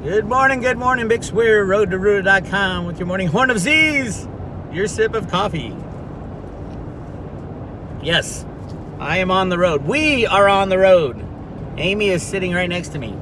Good morning, Big Weir, road2ruta.com with your morning horn of Z's, your sip of coffee. Yes, I am on the road. We are on the road. Amy is sitting right next to me.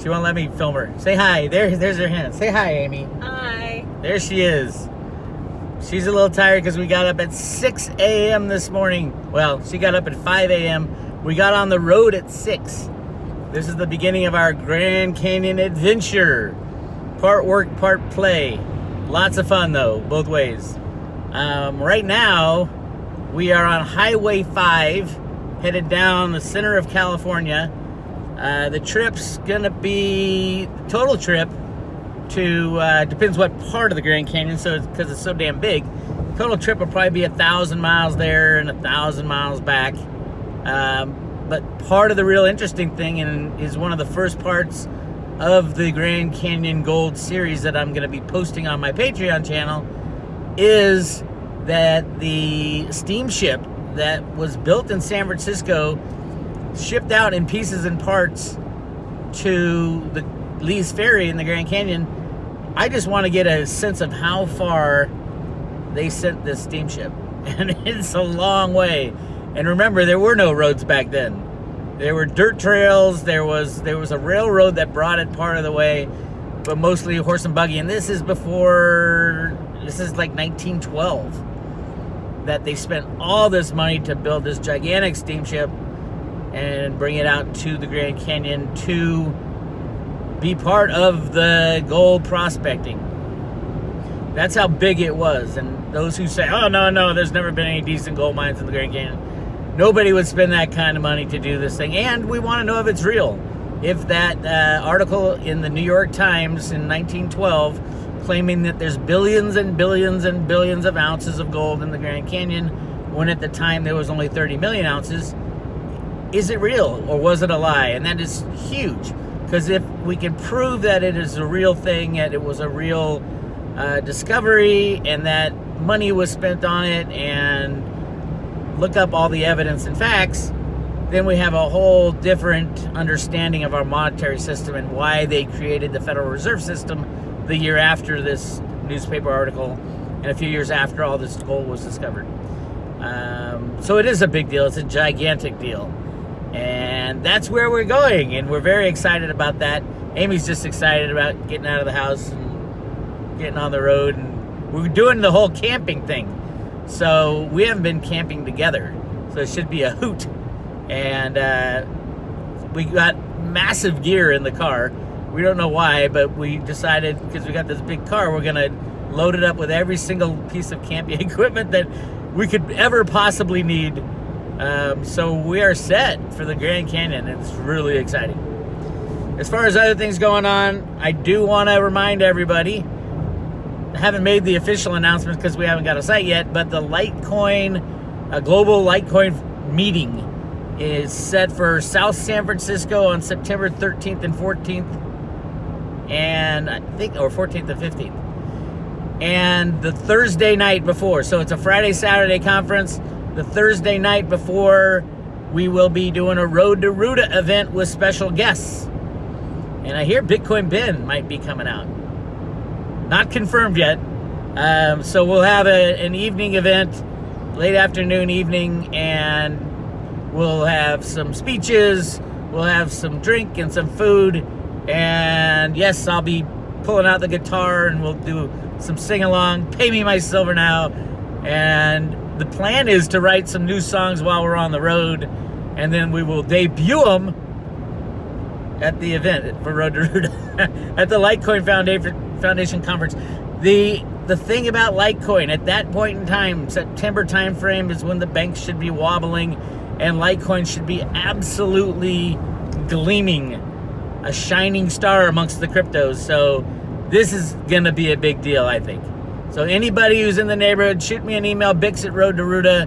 She won't let me film her. Say hi. There's her hand. Say hi, Amy. Hi. There she is. She's a little tired because we got up at 6 a.m. this morning. Well, she got up at 5 a.m. We got on the road at 6. This is the beginning of our Grand Canyon adventure. Part work, part play. Lots of fun, though, both ways. Right now, we are on Highway 5, headed down the center of California. The trip's going to be, total trip, to, depends what part of the Grand Canyon, so because it's so damn big. Total trip will probably be 1,000 miles there and 1,000 miles back. But part of the real interesting thing, and is one of the first parts of the Grand Canyon Gold series that I'm going to be posting on my Patreon channel, is that the steamship that was built in San Francisco, shipped out in pieces and parts to the Lee's Ferry in the Grand Canyon. I just want to get a sense of how far they sent this steamship. And it's a long way. And remember, there were no roads back then. There were dirt trails. There was a railroad that brought it part of the way, but mostly horse and buggy. And this is like 1912 that they spent all this money to build this gigantic steamship and bring it out to the Grand Canyon to be part of the gold prospecting. That's how big it was. And those who say, oh, no, there's never been any decent gold mines in the Grand Canyon. Nobody would spend that kind of money to do this thing. And we want to know if it's real. If that article in the New York Times in 1912 claiming that there's billions and billions and billions of ounces of gold in the Grand Canyon, when at the time there was only 30 million ounces, is it real or was it a lie? And that is huge. Because if we can prove that it is a real thing, that it was a real discovery, and that money was spent on it, and look up all the evidence and facts, then we have a whole different understanding of our monetary system and why they created the Federal Reserve System the year after this newspaper article and a few years after all this gold was discovered. So it is a big deal. It's a gigantic deal. And that's where we're going, and we're very excited about that. Amy's just excited about getting out of the house and getting on the road, and we're doing the whole camping thing. So we haven't been camping together, so it should be a hoot. And we got massive gear in the car. We don't know why, but we decided, because we got this big car, we're gonna load it up with every single piece of camping equipment that we could ever possibly need. So we are set for the Grand Canyon. It's really exciting. As far as other things going on, I do want to remind everybody, I haven't made the official announcement because we haven't got a site yet, but the Litecoin, a global Litecoin meeting is set for South San Francisco on September 13th and 14th, and I think, or 14th and 15th, and the Thursday night before. So it's a Friday, Saturday conference. The Thursday night before, we will be doing a Road to Ruta event with special guests. And I hear Bitcoin Ben might be coming out. Not confirmed yet. So we'll have an evening event, late afternoon, evening, and we'll have some speeches, we'll have some drink and some food, and yes, I'll be pulling out the guitar and we'll do some sing-along, Pay Me My Silver Now, and the plan is to write some new songs while we're on the road, and then we will debut them at the event for Road to Ruta at the Litecoin Foundation Conference. The thing about Litecoin, at that point in time, September timeframe, is when the banks should be wobbling and Litecoin should be absolutely gleaming, a shining star amongst the cryptos. So this is going to be a big deal, I think. So anybody who's in the neighborhood, shoot me an email, bix@road2ruta,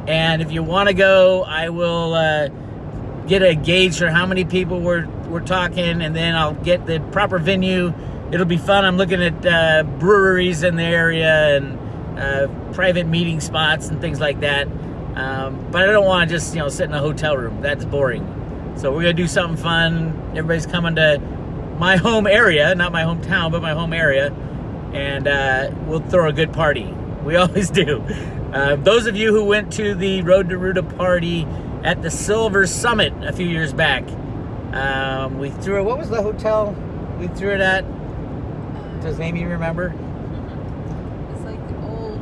and if you want to go, I will get a gauge for how many people we're talking, and then I'll get the proper venue. It'll be fun. I'm looking at breweries in the area and private meeting spots and things like that. But I don't want to just sit in a hotel room. That's boring. So we're gonna do something fun. Everybody's coming to my home area, not my hometown, but my home area, and we'll throw a good party. We always do. Those of you who went to the Road to Ruta party at the Silver Summit a few years back, we threw it. What was the hotel we threw it at? Does Amy remember? It's like old.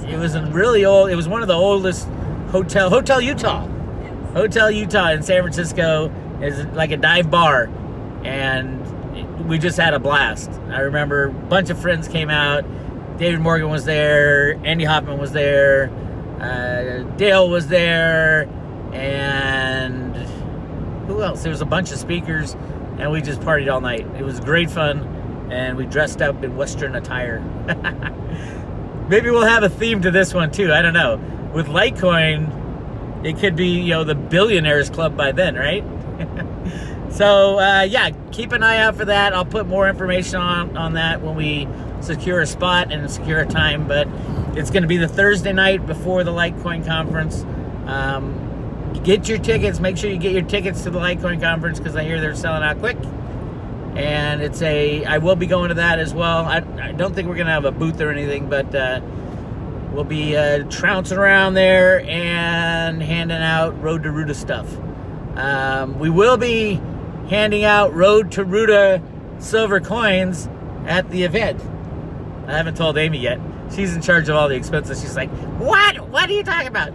It was a really old. It was one of the oldest Hotel Utah. Yes. Hotel Utah in San Francisco is like a dive bar, and we just had a blast. I remember a bunch of friends came out. David Morgan was there. Andy Hoffman was there. Dale was there, and who else? There was a bunch of speakers, and we just partied all night. It was great fun, and we dressed up in Western attire. Maybe we'll have a theme to this one too. I don't know. With Litecoin, it could be, the Billionaires Club by then, right? So yeah, keep an eye out for that. I'll put more information on that when we secure a spot and secure a time, but it's going to be the Thursday night before the Litecoin conference. Get your tickets. Make sure you get your tickets to the Litecoin conference, because I hear they're selling out quick. And I will be going to that as well. I don't think we're going to have a booth or anything, but we'll be trouncing around there and handing out Road to Ruta stuff. We will be handing out Road to Ruta silver coins at the event. I haven't told Amy yet. She's in charge of all the expenses. She's like, what? What are you talking about?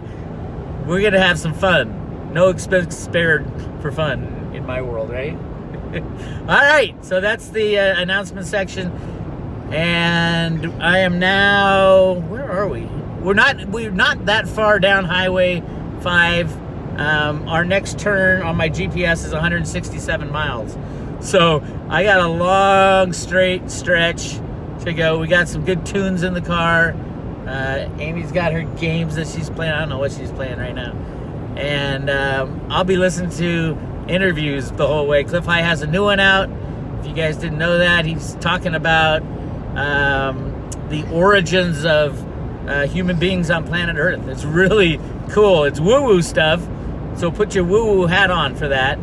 We're going to have some fun. No expense spared for fun in my world, right? All right. So that's the announcement section. And I am now, where are we? We're not that far down Highway 5. Our next turn on my GPS is 167 miles. So I got a long straight stretch to go. We got some good tunes in the car. Amy's got her games that she's playing. I don't know what she's playing right now. And I'll be listening to interviews the whole way. Cliff High has a new one out. If you guys didn't know that, he's talking about the origins of human beings on planet Earth. It's really cool. It's woo-woo stuff. So put your woo-woo hat on for that.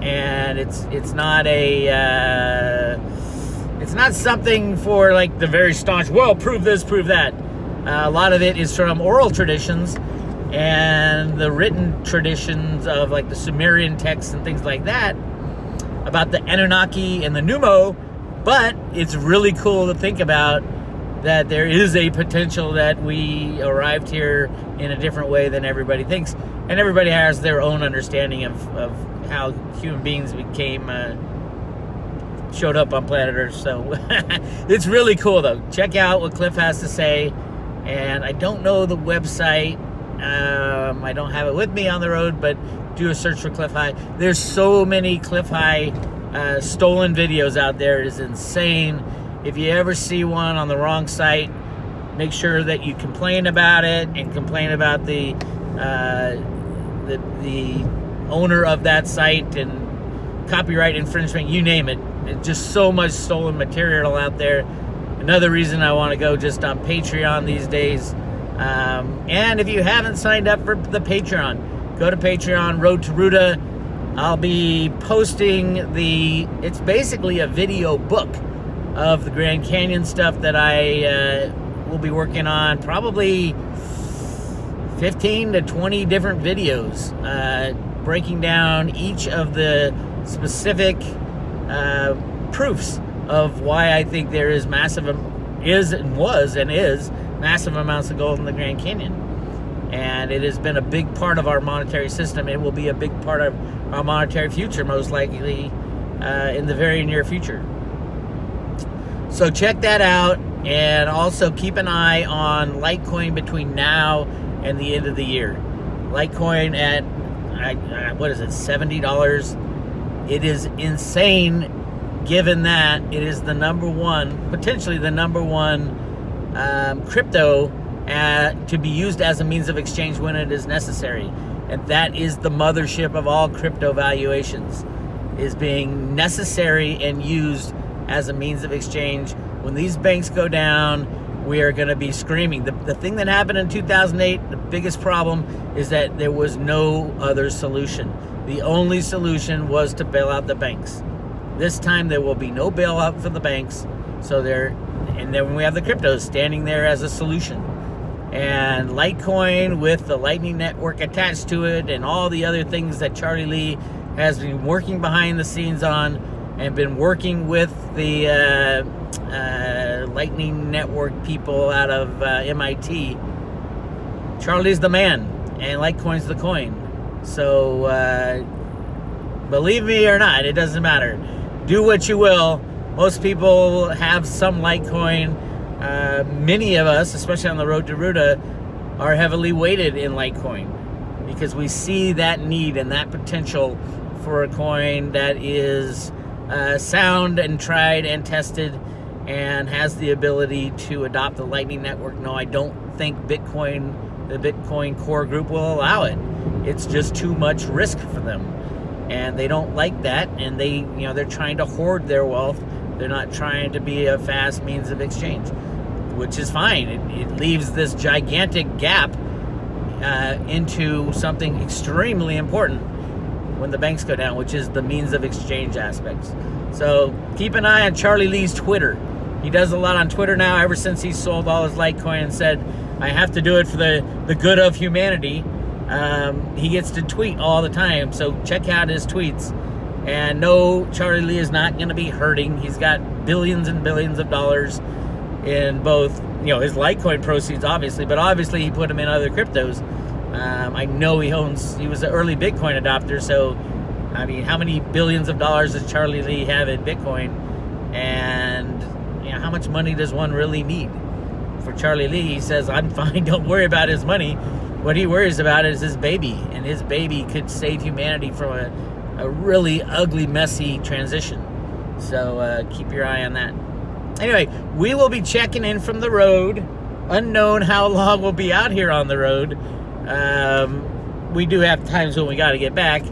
And it's not it's not something for like the very staunch, well, prove this, prove that. A lot of it is from oral traditions and the written traditions of like the Sumerian texts and things like that about the Anunnaki and the Numo. But it's really cool to think about that there is a potential that we arrived here in a different way than everybody thinks. And everybody has their own understanding of how human beings showed up on planet Earth. So it's really cool, though. Check out what Cliff has to say. And I don't know the website. I don't have it with me on the road, but do a search for Cliff High. There's so many Cliff High stolen videos out there. It is insane. If you ever see one on the wrong site, make sure that you complain about it and complain about the owner of that site and copyright infringement, you name it. It's just so much stolen material out there. Another reason I want to go just on Patreon these days. And if you haven't signed up for the Patreon, go to Patreon, Road to Ruta. I'll be posting it's basically a video book of the Grand Canyon stuff that I will be working on, probably 15 to 20 different videos, breaking down each of the specific proofs of why I think there is massive amounts of gold in the Grand Canyon. And it has been a big part of our monetary system. It will be a big part of our monetary future, most likely in the very near future. So check that out, and also keep an eye on Litecoin between now and the end of the year. Litecoin at, what is it, $70? It is insane, given that it is potentially the number one crypto to be used as a means of exchange when it is necessary. And that is the mothership of all crypto valuations, is being necessary and used as a means of exchange. When these banks go down, we are going to be screaming. The thing that happened in 2008, the biggest problem is that there was no other solution. The only solution was to bail out the banks. This time there will be no bailout for the banks. And then we have the cryptos standing there as a solution. And Litecoin with the Lightning Network attached to it and all the other things that Charlie Lee has been working behind the scenes on and been working with the Lightning Network people out of MIT. Charlie's the man and Litecoin's the coin. So believe me or not, it doesn't matter. Do what you will. Most people have some Litecoin. Many of us, especially on the road to Ruta, are heavily weighted in Litecoin because we see that need and that potential for a coin that is sound and tried and tested and has the ability to adopt the Lightning Network. No, I don't think the Bitcoin core group will allow it. It's just too much risk for them. And they don't like that, and they're trying to hoard their wealth. They're not trying to be a fast means of exchange, which is fine. It leaves this gigantic gap into something extremely important when the banks go down, which is the means of exchange aspects. So keep an eye on Charlie Lee's Twitter. He does a lot on Twitter now, ever since he sold all his Litecoin and said, I have to do it for the good of humanity. He gets to tweet all the time, so check out his tweets. And no, Charlie Lee is not going to be hurting. He's got billions and billions of dollars in both, his Litecoin proceeds, obviously, but obviously he put them in other cryptos. I know he was an early Bitcoin adopter, so, I mean, how many billions of dollars does Charlie Lee have in Bitcoin? And, how much money does one really need? For Charlie Lee, he says, I'm fine, don't worry about his money. What he worries about is his baby, and his baby could save humanity from a really ugly, messy transition. So keep your eye on that. Anyway, we will be checking in from the road. Unknown how long we'll be out here on the road. We do have times when we got to get back,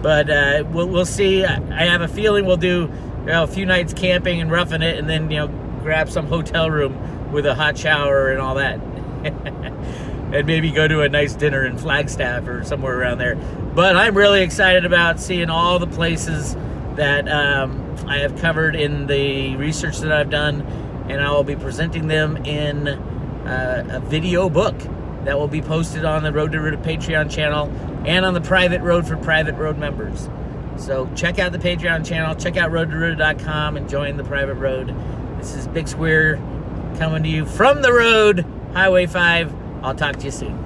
but we'll see. I have a feeling we'll do a few nights camping and roughing it, and then grab some hotel room with a hot shower and all that. And maybe go to a nice dinner in Flagstaff or somewhere around there. But I'm really excited about seeing all the places that I have covered in the research that I've done, and I will be presenting them in a video book that will be posted on the Road to Ruta Patreon channel and on the Private Road for Private Road members. So check out the Patreon channel, check out roadtoruta.com, and join the Private Road. This is Bix Weir coming to you from the road, Highway 5. I'll talk to you soon.